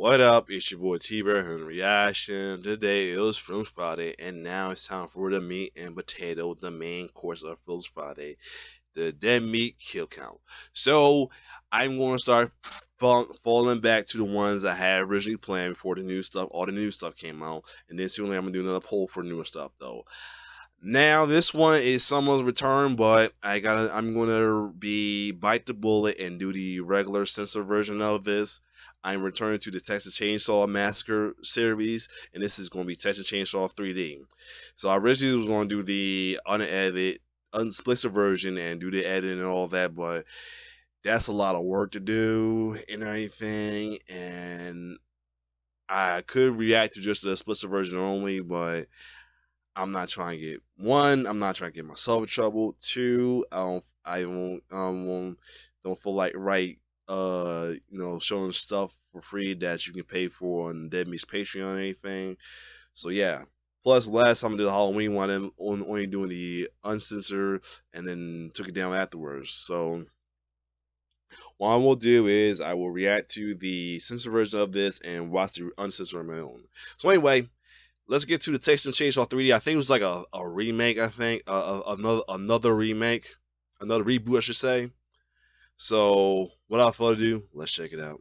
What up? It's your boy T-Bear and Reaction. Today is Films Friday, and now it's time for the meat and potato, the main course of Films Friday, the dead meat kill count. So I'm going to start falling back to the ones I had originally planned before the new stuff, all the new stuff came out, and then soon I'm gonna do another poll for newer stuff though. Now this one is someone's return, but I'm gonna bite the bullet and do the regular censor version of this. I'm returning to the Texas Chainsaw Massacre series, and this is going to be Texas Chainsaw 3D. So I originally was going to do the unedited, unsplicit version and do the editing and all that, but that's a lot of work to do and everything, and I could react to just the explicit version only, but I'm not trying to get I'm not trying to get myself in trouble. Two, don't feel like showing stuff for free that you can pay for on Dead Meat's Patreon or anything. So yeah. Plus, last time I did the Halloween one, I'm only doing the uncensored and then took it down afterwards. So what I will do is I will react to the censored version of this and watch the uncensored on my own. So anyway, let's get to the Texas Chainsaw 3D. I think it was like a remake, I think. Another remake. Another reboot, I should say. So, without further ado, let's check it out.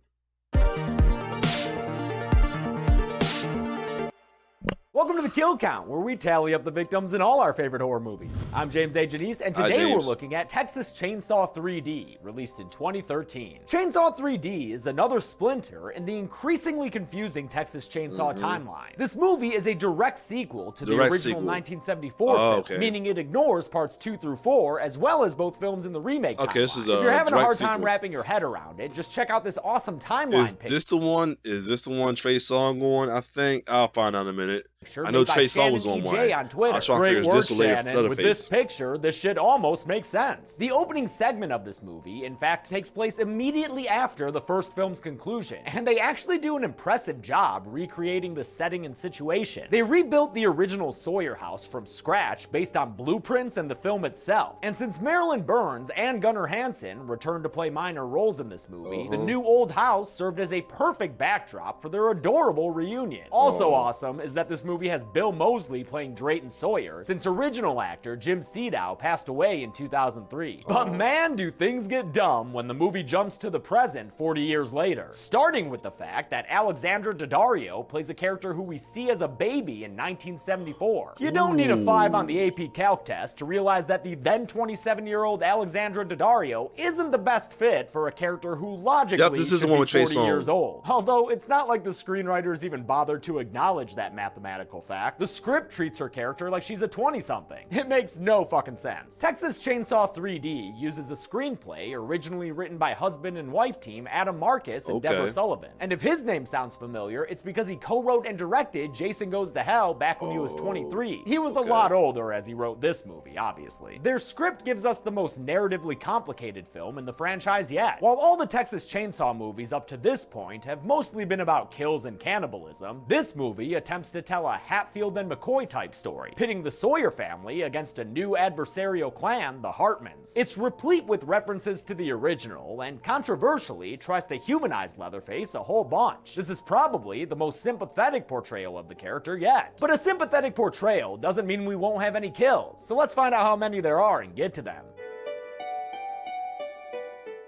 Welcome to the Kill Count, where we tally up the victims in all our favorite horror movies. I'm James A. Janice, and today we're looking at Texas Chainsaw 3D, released in 2013. Chainsaw 3D is another splinter in the increasingly confusing Texas Chainsaw timeline. This movie is a direct sequel to the original 1974 film, meaning it ignores parts 2 through 4, as well as both films in the remake timeline. This is if you're having a hard time wrapping your head around it, just check out this awesome timeline page. Is this the one Trey Songz on? I think I'll find out in a minute. Sure, I know Trey Songz was on one. On Twitter. Great work, Shannon. With this picture, this shit almost makes sense. The opening segment of this movie, in fact, takes place immediately after the first film's conclusion, and they actually do an impressive job recreating the setting and situation. They rebuilt the original Sawyer house from scratch based on blueprints and the film itself. And since Marilyn Burns and Gunnar Hansen returned to play minor roles in this movie, the new old house served as a perfect backdrop for their adorable reunion. Also awesome is that this movie has Bill Moseley playing Drayton Sawyer, since original actor Jim Sedow passed away in 2003. But man, do things get dumb when the movie jumps to the present 40 years later. Starting with the fact that Alexandra Daddario plays a character who we see as a baby in 1974. You don't need a 5 on the AP Calc test to realize that the then 27-year-old Alexandra Daddario isn't the best fit for a character who logically should be 40 years old. Although it's not like the screenwriters even bothered to acknowledge that mathematical fact. The script treats her character like she's a 20-something. It makes no fucking sense. Texas Chainsaw 3D uses a screenplay originally written by husband and wife team Adam Marcus and Deborah Sullivan. And if his name sounds familiar, it's because he co-wrote and directed Jason Goes to Hell back when he was 23. He was a lot older as he wrote this movie, obviously. Their script gives us the most narratively complicated film in the franchise yet. While all the Texas Chainsaw movies up to this point have mostly been about kills and cannibalism, this movie attempts to tell a Hatfield and McCoy type story, pitting the Sawyer family against a new adversarial clan, the Hartmans. It's replete with references to the original, and controversially tries to humanize Leatherface a whole bunch. This is probably the most sympathetic portrayal of the character yet. But a sympathetic portrayal doesn't mean we won't have any kills, so let's find out how many there are and get to them.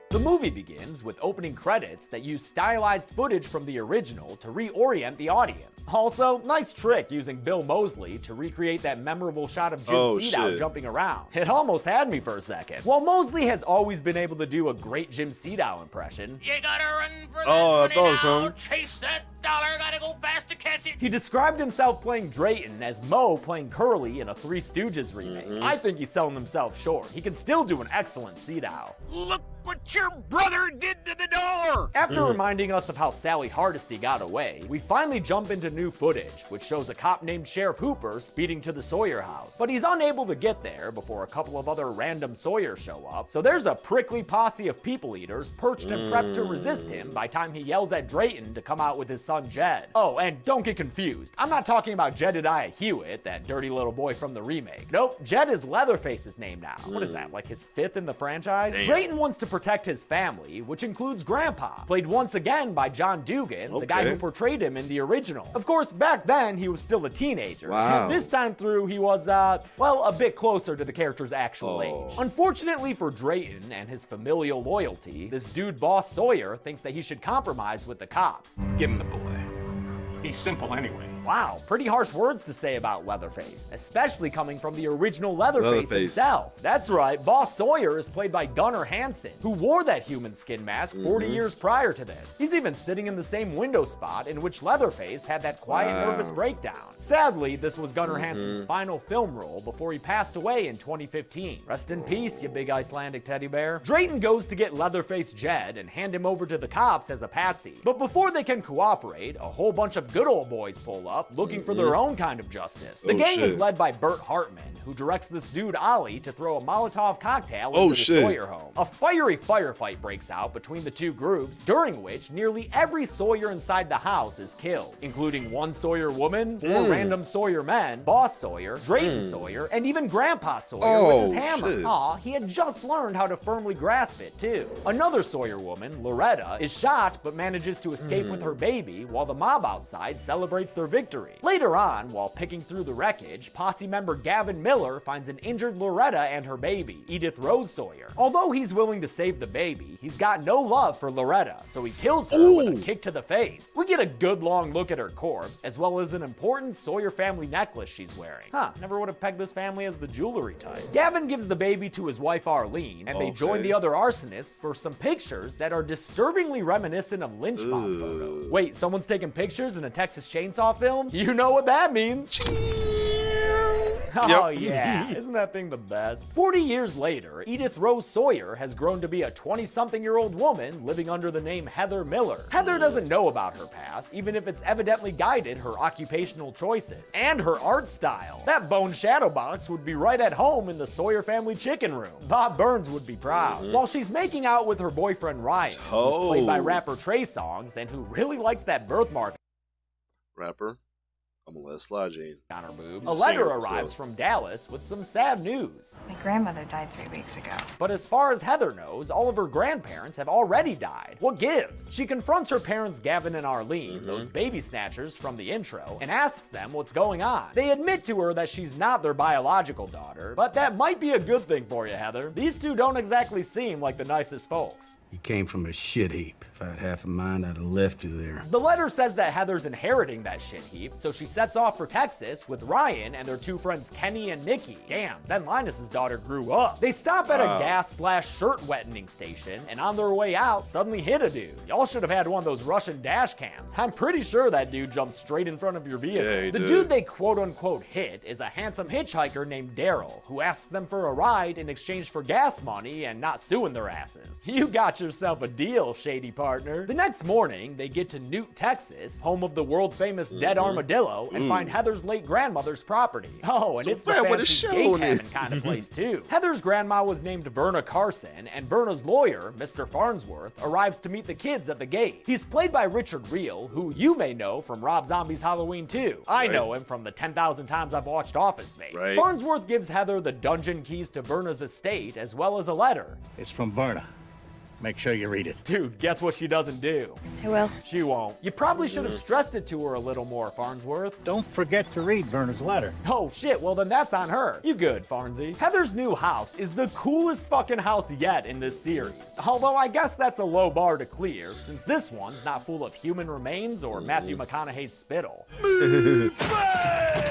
The movie begins with opening credits that use stylized footage from the original to reorient the audience. Also, nice trick using Bill Moseley to recreate that memorable shot of Jim Sedow jumping around. It almost had me for a second. While Moseley has always been able to do a great Jim Sedow impression, you gotta run for that money now, chase that dollar, gotta go fast to catch it. He described himself playing Drayton as Moe playing Curly in a Three Stooges remake. I think he's selling himself short. He can still do an excellent Sedow. Look what your brother did to the door! After reminding us of how Sally Hardesty got away, we finally jump into new footage, which shows a cop named Sheriff Hooper speeding to the Sawyer house. But he's unable to get there before a couple of other random Sawyers show up, so there's a prickly posse of people eaters perched and prepped to resist him by time he yells at Drayton to come out with his son Jed. Oh, and don't get confused. I'm not talking about Jedediah Hewitt, that dirty little boy from the remake. Nope, Jed is Leatherface's name now. What is that, like his 5th in the franchise? Drayton wants to protect his family, which includes Grandpa, played once again by John Dugan, the guy who portrayed him in the original. Of course, back then, he was still a teenager. Wow. This time through, he was, well, a bit closer to the character's actual age. Unfortunately for Drayton and his familial loyalty, this dude Boss Sawyer thinks that he should compromise with the cops. Give him the boy. He's simple anyway. Wow, pretty harsh words to say about Leatherface, especially coming from the original Leatherface himself. That's right, Boss Sawyer is played by Gunnar Hansen, who wore that human skin mask 40 years prior to this. He's even sitting in the same window spot in which Leatherface had that quiet, nervous breakdown. Sadly, this was Gunnar Hansen's final film role before he passed away in 2015. Rest in peace, you big Icelandic teddy bear. Drayton goes to get Leatherface Jed and hand him over to the cops as a patsy. But before they can cooperate, a whole bunch of good old boys pull up, looking for their own kind of justice. The gang is led by Bert Hartman, who directs this dude Ollie to throw a Molotov cocktail into the Sawyer home. A fiery firefight breaks out between the two groups, during which nearly every Sawyer inside the house is killed, including one Sawyer woman, 4 random Sawyer men, Boss Sawyer, Drayton Sawyer, and even Grandpa Sawyer with his hammer. Aw, he had just learned how to firmly grasp it, too. Another Sawyer woman, Loretta, is shot but manages to escape with her baby while the mob outside celebrates their victory. Later on, while picking through the wreckage, posse member Gavin Miller finds an injured Loretta and her baby, Edith Rose Sawyer. Although he's willing to save the baby, he's got no love for Loretta, so he kills her with a kick to the face. We get a good long look at her corpse, as well as an important Sawyer family necklace she's wearing. Never would have pegged this family as the jewelry type. Gavin gives the baby to his wife Arlene, and they join the other arsonists for some pictures that are disturbingly reminiscent of lynch mob photos. Wait, someone's taking pictures in a Texas Chainsaw film? You know what that means. Oh yeah, isn't that thing the best? 40 years later, Edith Rose Sawyer has grown to be a 20-something-year-old woman living under the name Heather Miller. Heather doesn't know about her past, even if it's evidently guided her occupational choices and her art style. That bone shadow box would be right at home in the Sawyer family chicken room. Bob Burns would be proud. While she's making out with her boyfriend Ryan, who's played by rapper Trey Songz, and who really likes that birthmark rapper. I'm gonna let it slide, Jane. On her boobs. A letter arrives from Dallas with some sad news. My grandmother died 3 weeks ago. But as far as Heather knows, all of her grandparents have already died. What gives? She confronts her parents Gavin and Arlene, those baby snatchers from the intro, and asks them what's going on. They admit to her that she's not their biological daughter, but that might be a good thing for you, Heather. These two don't exactly seem like the nicest folks. You came from a shit heap. If I had half a mind, I'd have left you there. The letter says that Heather's inheriting that shit heap, so she sets off for Texas with Ryan and their 2 friends Kenny and Nikki. Damn, then Linus's daughter grew up. They stop at a gas/shirt wettening station, and on their way out, suddenly hit a dude. Y'all should have had one of those Russian dash cams. I'm pretty sure that dude jumped straight in front of your vehicle. Yeah, the dude they quote-unquote hit is a handsome hitchhiker named Daryl, who asks them for a ride in exchange for gas money and not suing their asses. You got yourself a deal, shady partner. The next morning, they get to Newt, Texas, home of the world-famous dead armadillo, and find Heather's late grandmother's property. Oh, and it's the fancy gay cabin kind of place, too. Heather's grandma was named Verna Carson, and Verna's lawyer, Mr. Farnsworth, arrives to meet the kids at the gate. He's played by Richard Reel, who you may know from Rob Zombie's Halloween 2. I know him from the 10,000 times I've watched Office Space. Farnsworth gives Heather the dungeon keys to Verna's estate, as well as a letter. It's from Verna. Make sure you read it. Dude, guess what she doesn't do? I will. She won't. You probably should have stressed it to her a little more, Farnsworth. Don't forget to read Verna's letter. Oh shit, well then that's on her. You good, Farnsy. Heather's new house is the coolest fucking house yet in this series. Although I guess that's a low bar to clear, since this one's not full of human remains or Matthew McConaughey's spittle.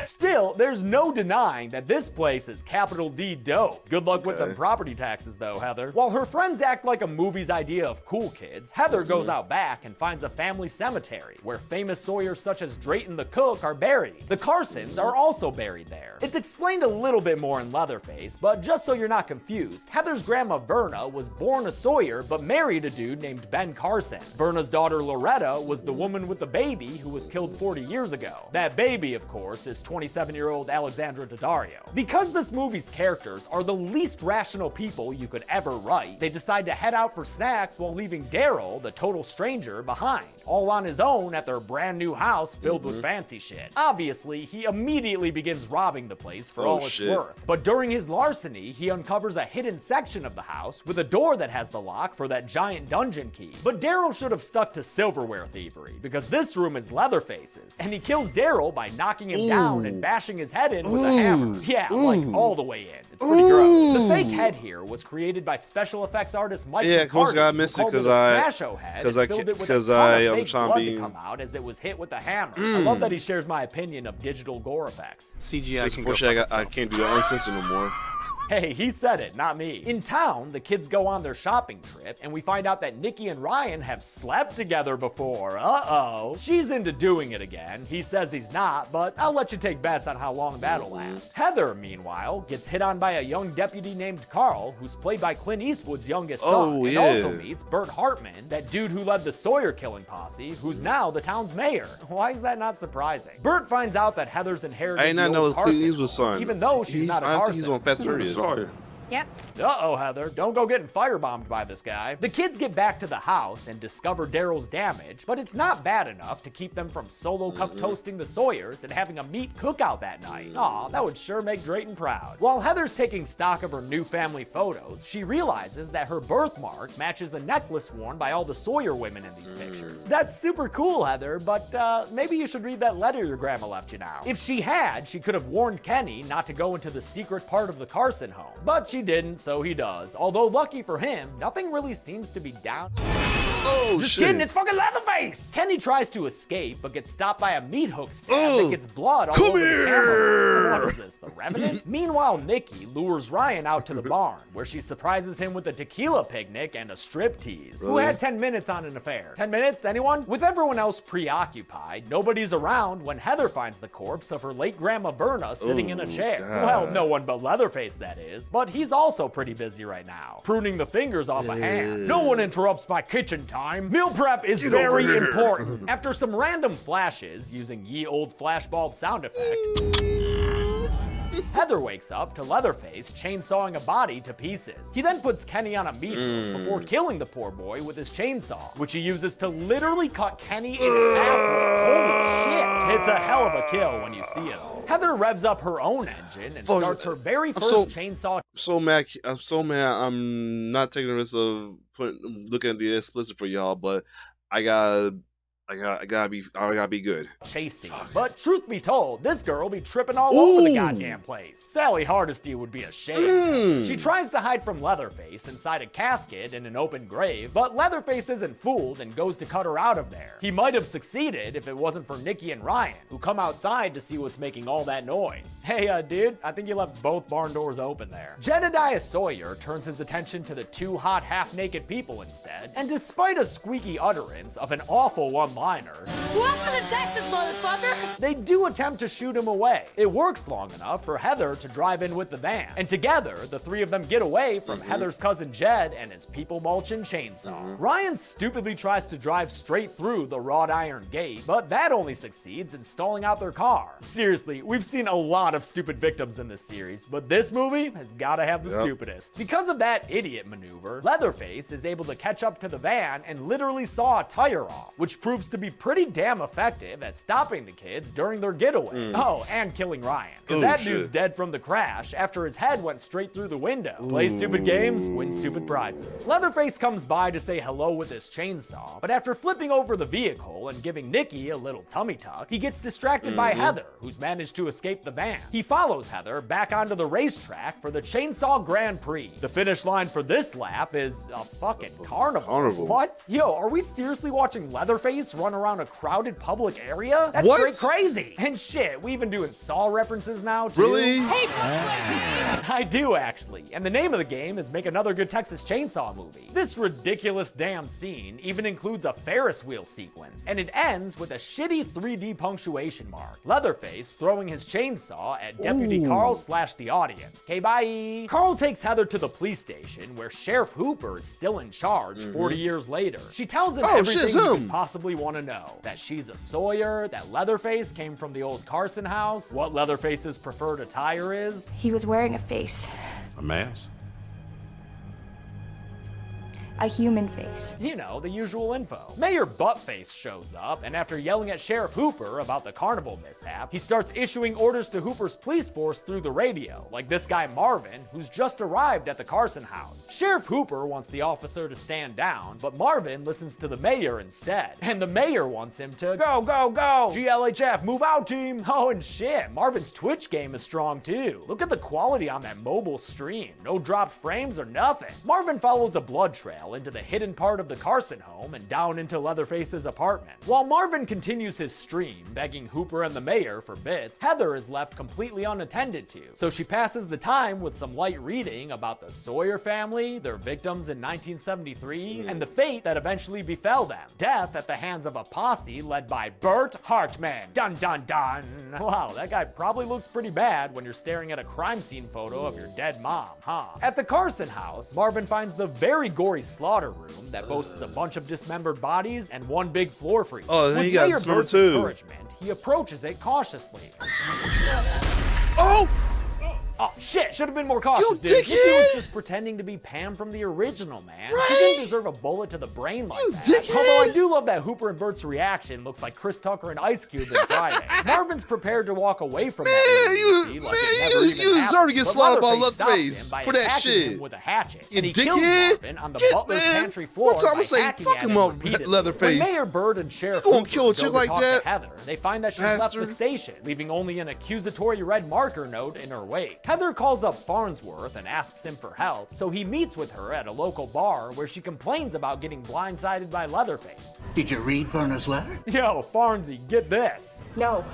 Still, there's no denying that this place is capital D dope. Good luck with them property taxes though, Heather. While her friends act like a movie's idea of cool kids, Heather goes out back and finds a family cemetery where famous Sawyers such as Drayton the cook are buried. The Carsons are also buried there. It's explained a little bit more in Leatherface, but just so you're not confused, Heather's grandma Verna was born a Sawyer but married a dude named Ben Carson. Verna's daughter Loretta was the woman with the baby who was killed 40 years ago. That baby, of course, is 27-year-old Alexandra Daddario. Because this movie's characters are the least rational people you could ever write, they decide to head out for snacks while leaving Daryl, the total stranger, behind, all on his own at their brand new house filled with fancy shit. Obviously, he immediately begins robbing the place for all it's worth. But during his larceny, he uncovers a hidden section of the house with a door that has the lock for that giant dungeon key. But Daryl should have stuck to silverware thievery, because this room is Leatherface's, and he kills Daryl by knocking him down and bashing his head in with a hammer. Yeah, like all the way in. It's pretty gross. The fake head here was created by special effects artist Mike Coach got missed it because I'm trying to come out as it was hit with a hammer. I love that he shares my opinion of digital gore effects. CGI I can't do the uncensored no more. Hey, he said it, not me. In town, the kids go on their shopping trip, and we find out that Nikki and Ryan have slept together before. Uh-oh. She's into doing it again. He says he's not, but I'll let you take bets on how long that'll last. Heather, meanwhile, gets hit on by a young deputy named Carl, who's played by Clint Eastwood's youngest son, and also meets Bert Hartman, that dude who led the Sawyer killing posse, who's now the town's mayor. Why is that not surprising? Bert finds out that Heather's inherited I did not know Clint Eastwood's son. Even though she's not a Carson. I think he's on Fast and Furious. Yep. Uh-oh, Heather. Don't go getting firebombed by this guy. The kids get back to the house and discover Daryl's damage, but it's not bad enough to keep them from solo cup toasting the Sawyers and having a meat cookout that night. Aw, that would sure make Drayton proud. While Heather's taking stock of her new family photos, she realizes that her birthmark matches a necklace worn by all the Sawyer women in these pictures. That's super cool, Heather, but maybe you should read that letter your grandma left you now. If she had, she could have warned Kenny not to go into the secret part of the Carson home, but she didn't, so he does. Although lucky for him, nothing really seems to be down. Just kidding, it's fucking Leatherface! Kenny tries to escape, but gets stopped by a meat hook stab that gets blood all over the camera. What is this, the Revenant? Meanwhile, Nikki lures Ryan out to the barn, where she surprises him with a tequila picnic and a striptease. Who had 10 minutes on an affair? 10 minutes, anyone? With everyone else preoccupied, nobody's around when Heather finds the corpse of her late grandma Verna sitting in a chair. God. Well, no one but Leatherface, that is, but he's also pretty busy right now, pruning the fingers off a hand. No one interrupts my kitchen time. Meal prep is very important. After some random flashes using ye old flashbulb sound effect, Heather wakes up to Leatherface chainsawing a body to pieces. He then puts Kenny on a meat hook before killing the poor boy with his chainsaw, which he uses to literally cut Kenny in half. Holy shit! It's a hell of a kill when you see it all. Heather revs up her own engine and starts her very first chainsaw. I'm so mad. I'm not taking the risk of looking at the explicit for y'all, but I gotta be good. Chasing. But truth be told, this girl be tripping all over the goddamn place. Sally Hardesty would be ashamed. She tries to hide from Leatherface inside a casket in an open grave, but Leatherface isn't fooled and goes to cut her out of there. He might have succeeded if it wasn't for Nikki and Ryan, who come outside to see what's making all that noise. Hey, dude, I think you left both barn doors open there. Jedediah Sawyer turns his attention to the two hot half-naked people instead, and despite a squeaky utterance of an awful one-liner, welcome to Texas, motherfucker! They do attempt to shoot him away. It works long enough for Heather to drive in with the van, and together, the three of them get away from Heather's cousin Jed and his people-mulching chainsaw. Ryan stupidly tries to drive straight through the wrought iron gate, but that only succeeds in stalling out their car. Seriously, we've seen a lot of stupid victims in this series, but this movie has gotta have the stupidest. Because of that idiot maneuver, Leatherface is able to catch up to the van and literally saw a tire off, which proves to be pretty damn effective at stopping the kids during their getaway. Oh, and killing Ryan, because that dude's dead from the crash after his head went straight through the window. Play stupid games, win stupid prizes. Leatherface comes by to say hello with his chainsaw, but after flipping over the vehicle and giving Nikki a little tummy tuck, he gets distracted by Heather, who's managed to escape the van. He follows Heather back onto the racetrack for the Chainsaw Grand Prix. The finish line for this lap is a fucking carnival. What? Yo, are we seriously watching Leatherface run around a crowded public area? That's straight crazy. And shit, we even doing Saw references now too. Really? Hey, I do actually. And the name of the game is make another good Texas Chainsaw movie. This ridiculous damn scene even includes a Ferris wheel sequence, and it ends with a shitty 3D punctuation mark. Leatherface throwing his chainsaw at Deputy Carl / the audience. Okay, bye. Carl takes Heather to the police station where Sheriff Hooper is still in charge 40 years later. She tells him everything you could possibly want to know. That she's a Sawyer, that Leatherface came from the old Carson house, what Leatherface's preferred attire is. He was wearing a face. A mask? a human face. You know, the usual info. Mayor Buttface shows up, and after yelling at Sheriff Hooper about the carnival mishap, he starts issuing orders to Hooper's police force through the radio, like this guy Marvin, who's just arrived at the Carson house. Sheriff Hooper wants the officer to stand down, but Marvin listens to the mayor instead. And the mayor wants him to go, go, go! GLHF, move out, team! Oh, and shit, Marvin's Twitch game is strong too. Look at the quality on that mobile stream. No dropped frames or nothing. Marvin follows a blood trail into the hidden part of the Carson home and down into Leatherface's apartment. While Marvin continues his stream, begging Hooper and the mayor for bits, Heather is left completely unattended to. So she passes the time with some light reading about the Sawyer family, their victims in 1973, and the fate that eventually befell them. Death at the hands of a posse led by Bert Hartman. Dun dun dun! Wow, that guy probably looks pretty bad when you're staring at a crime scene photo of your dead mom, huh? At the Carson house, Marvin finds the very gory slaughter room that boasts a bunch of dismembered bodies and one big floor freezer. Oh, then you got Mayor Bert's encouragement, he approaches it cautiously. Oh! Oh shit, should have been more cautious, dude. Dickhead! He was just pretending to be Pam from the original, man. Right? He didn't deserve a bullet to the brain like that. Dickhead! Although I do love that Hooper and Bert's reaction looks like Chris Tucker and Ice Cube in Friday. Marvin's prepared to walk away from that you deserve to get slaughtered by Leatherface for that shit. With a hatchet, You and he kills dickhead! Marvin on the butler's pantry floor. One time I say, hacking fuck at him up, repeatedly. Leatherface. When Mayor Burt and Sheriff You gonna Hooper kill a chick go to like talk that? to Heather, they find that she's left the station, leaving only an accusatory red marker note in her wake. Heather calls up Farnsworth and asks him for help, so he meets with her at a local bar where she complains about getting blindsided by Leatherface. Did you read Verna's letter? Yo, Farnsy, get this. No.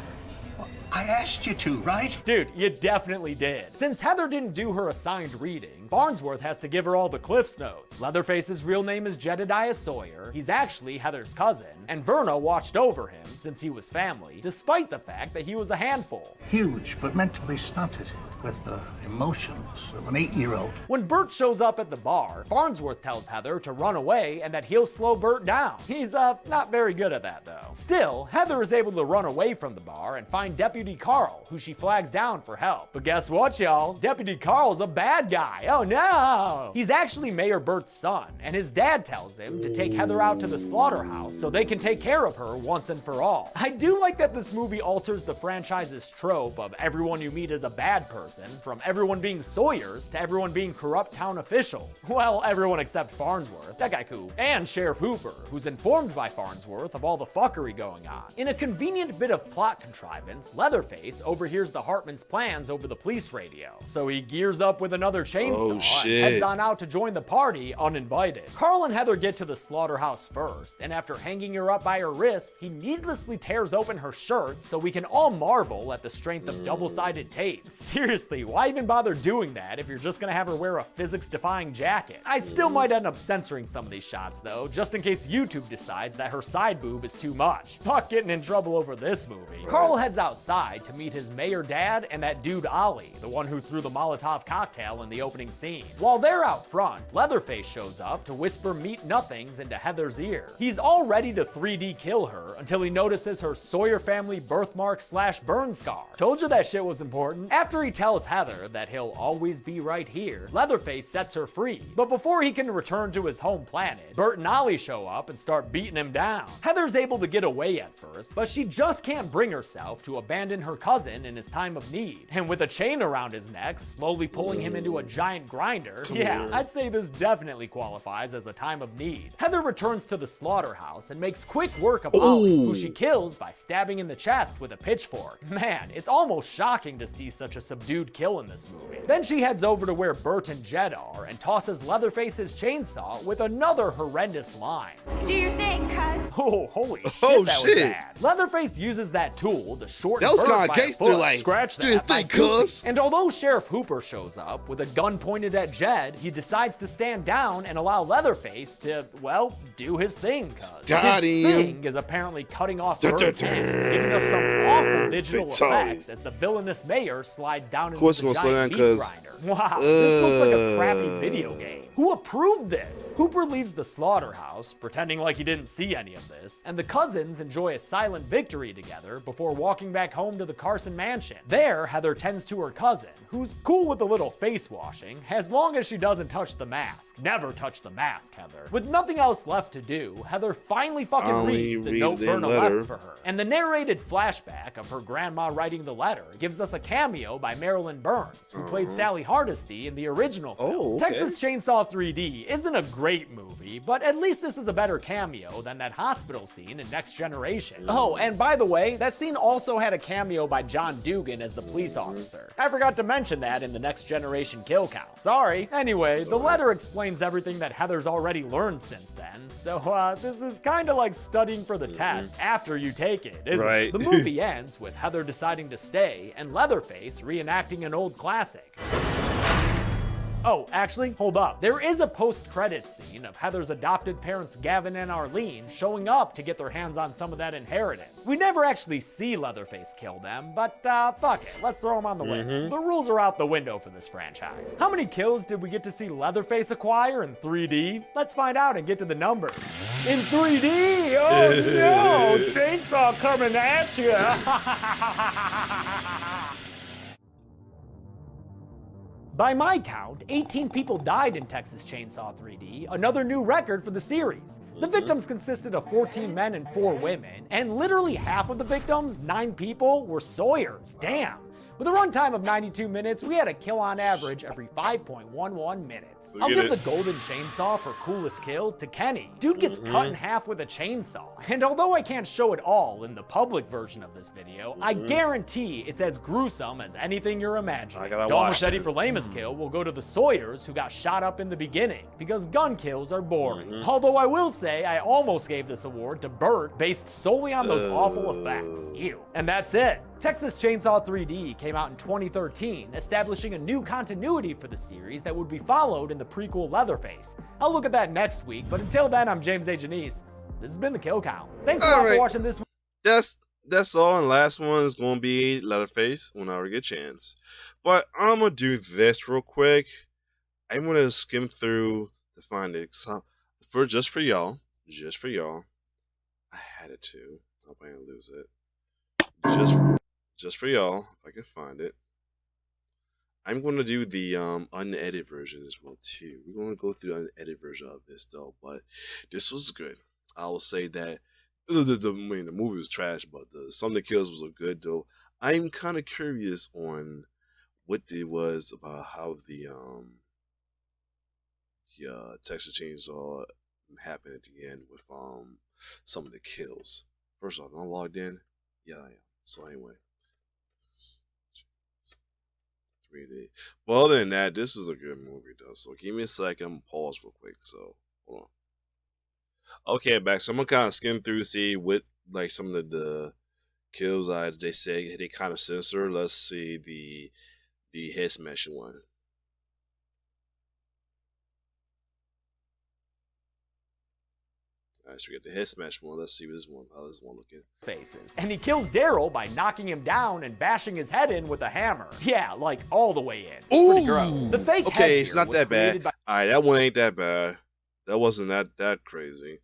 I asked you to, right? Dude, you definitely did. Since Heather didn't do her assigned reading, Farnsworth has to give her all the Cliff's Notes. Leatherface's real name is Jedediah Sawyer, he's actually Heather's cousin, and Verna watched over him since he was family, despite the fact that he was a handful. Huge, but mentally stunted, with the emotions of an 8-year-old. When Bert shows up at the bar, Farnsworth tells Heather to run away and that he'll slow Bert down. He's, not very good at that though. Still, Heather is able to run away from the bar and find Deputy Carl, who she flags down for help. But guess what, y'all? Deputy Carl's a bad guy. Oh no! He's actually Mayor Bert's son, and his dad tells him to take Heather out to the slaughterhouse so they can take care of her once and for all. I do like that this movie alters the franchise's trope of everyone you meet is a bad person, from everyone being Sawyers to everyone being corrupt town officials. Well, everyone except Farnsworth, that guy cool, and Sheriff Hooper, who's informed by Farnsworth of all the fuckery going on. In a convenient bit of plot contrivance, Leatherface overhears the Hartmans' plans over the police radio, so he gears up with another chainsaw and heads on out to join the party uninvited. Carl and Heather get to the slaughterhouse first, and after hanging her up by her wrists, he needlessly tears open her shirt so we can all marvel at the strength of double-sided tape. Seriously, why even bother doing that if you're just gonna have her wear a physics-defying jacket? I still might end up censoring some of these shots though, just in case YouTube decides that her side boob is too much. Fuck getting in trouble over this movie. Carl heads outside to meet his mayor dad and that dude Ollie, the one who threw the Molotov cocktail in the opening scene. While they're out front, Leatherface shows up to whisper meat nothings into Heather's ear. He's all ready to 3D kill her until he notices her Sawyer family birthmark/burn scar. Told you that shit was important. After he tells Heather that he'll always be right here, Leatherface sets her free. But before he can return to his home planet, Bert and Ollie show up and start beating him down. Heather's able to get away at first, but she just can't bring herself to abandon her cousin in his time of need. And with a chain around his neck, slowly pulling him into a giant grinder, I'd say this definitely qualifies as a time of need. Heather returns to the slaughterhouse and makes quick work of Ollie, who she kills by stabbing in the chest with a pitchfork. Man, it's almost shocking to see such a subdued kill in this movie. Then she heads over to where Bert and Jed are and tosses Leatherface's chainsaw with another horrendous line. Do your thing, cuz. Oh, holy shit, that was bad. Leatherface uses that tool to shorten Bert by a foot. Like, scratch do your that, thing, cuz. And although Sheriff Hooper shows up with a gun pointed at Jed, he decides to stand down and allow Leatherface to, well, do his thing, cuz. Got his him. thing is apparently cutting off Bert's head, giving us some awful digital effects as the villainous mayor slides down into the giant meat grinder. Wow, this looks like a crappy video game. Who approved this? Hooper leaves the slaughterhouse, pretending like he didn't see any of this, and the cousins enjoy a silent victory together before walking back home to the Carson mansion. There, Heather tends to her cousin, who's cool with a little face washing, as long as she doesn't touch the mask. Never touch the mask, Heather. With nothing else left to do, Heather finally fucking reads the note Verna left for her. And the narrated flashback of her grandma writing the letter gives us a cameo by Marilyn Burns, who played Sally Hardesty in the original film. Texas Chainsaw 3D isn't a great movie, but at least this is a better cameo than that hospital scene in Next Generation. Oh, and by the way, that scene also had a cameo by John Dugan as the police officer. I forgot to mention that in the Next Generation kill count. Sorry. Anyway, the letter explains everything that Heather's already learned since then, so this is kinda like studying for the test after you take it, isn't it? The movie ends with Heather deciding to stay and Leatherface reenacting an old classic. Oh, actually, hold up. There is a post-credits scene of Heather's adopted parents Gavin and Arlene showing up to get their hands on some of that inheritance. We never actually see Leatherface kill them, but fuck it, let's throw them on the list. The rules are out the window for this franchise. How many kills did we get to see Leatherface acquire in 3D? Let's find out and get to the numbers. In 3D? Oh no! Chainsaw coming at you! By my count, 18 people died in Texas Chainsaw 3D, another new record for the series. The victims consisted of 14 men and 4 women, and literally half of the victims, 9 people, were Sawyers. Damn. With a runtime of 92 minutes, we had a kill on average every 5.11 minutes. I'll give the golden chainsaw for coolest kill to Kenny. Dude gets cut in half with a chainsaw. And although I can't show it all in the public version of this video, I guarantee it's as gruesome as anything you're imagining. Dawn Machete for lamest kill will go to the Sawyers who got shot up in the beginning, because gun kills are boring. Although I will say I almost gave this award to Burt based solely on those awful effects. Ew. And that's it. Texas Chainsaw 3D came out in 2013, establishing a new continuity for the series that would be followed in the prequel Leatherface. I'll look at that next week, but until then, I'm James A. Janice. This has been the Kill Count. Thanks a lot for watching this one. That's all, and last one is going to be Leatherface whenever I get a chance. But I'm going to do this real quick. I'm going to skim through to find it. So, just for y'all, I had it too. I hope I didn't lose it. Just for y'all, if I can find it. I'm going to do the unedited version as well too. We're going to go through the unedited version of this though, but this was good. I will say that the movie was trash, but some of the kills was good though. I'm kind of curious on what it was about how the Texas Chainsaw happened at the end with some of the kills. First off, am I logged in? Yeah, I am. So anyway, 3D. Well, other than that, this was a good movie though. So give me a second, pause real quick. So hold on. Okay, back. So I'm gonna kind of skim through, see what like some of the kills they say they kind of censor. Let's see the head smashing one. Alright, so we got the head smash one. Let's see what this one. How this one looking. Faces. And he kills Daryl by knocking him down and bashing his head in with a hammer. Yeah, like all the way in. It's pretty gross. The fake head it's not that bad. Alright, that one ain't that bad. That wasn't that crazy.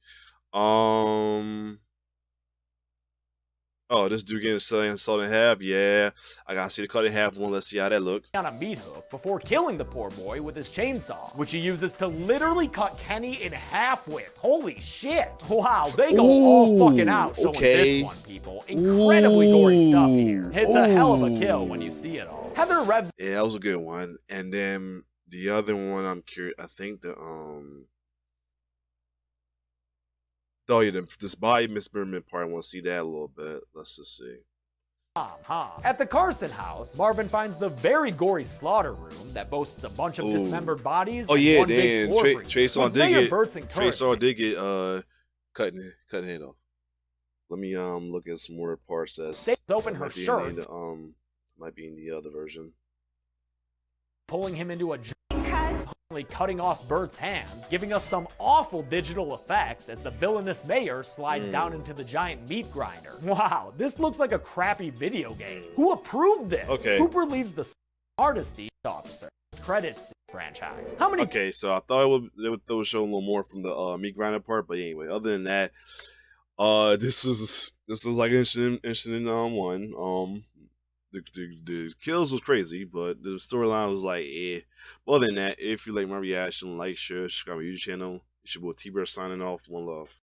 Oh, this dude getting sawed in half. Yeah, I gotta see the cut in half one. Let's see how that look. On a meat hook before killing the poor boy with his chainsaw, which he uses to literally cut Kenny in half with. Holy shit! Wow, they go all fucking out showing this one, people. Incredibly gory stuff here. It's a hell of a kill when you see it all. Heather revs. Yeah, that was a good one. And then the other one, I'm curious. I think the Oh yeah, this body mismeasurement part, I want to see that a little bit. Let's just see. At the Carson house, Marvin finds the very gory slaughter room that boasts a bunch of dismembered bodies. Oh yeah, Dan. Traceon did get cutting head off. Let me look at some more parts that open her shirt. Might be in the other version. Pulling him into a cutting off Bert's hands, giving us some awful digital effects as the villainous mayor slides down into the giant meat grinder. Wow, this looks like a crappy video game. Who approved this? Okay. Cooper leaves the Hardesty officer. Credits. franchise. How many? Okay, so I thought they would show a little more from the meat grinder part, but anyway, other than that, this was like interesting one. The kills was crazy, but the storyline was like, eh. But other than that, if you like my reaction, like, share, subscribe to my YouTube channel. It's your boy T-Bear signing off. One love.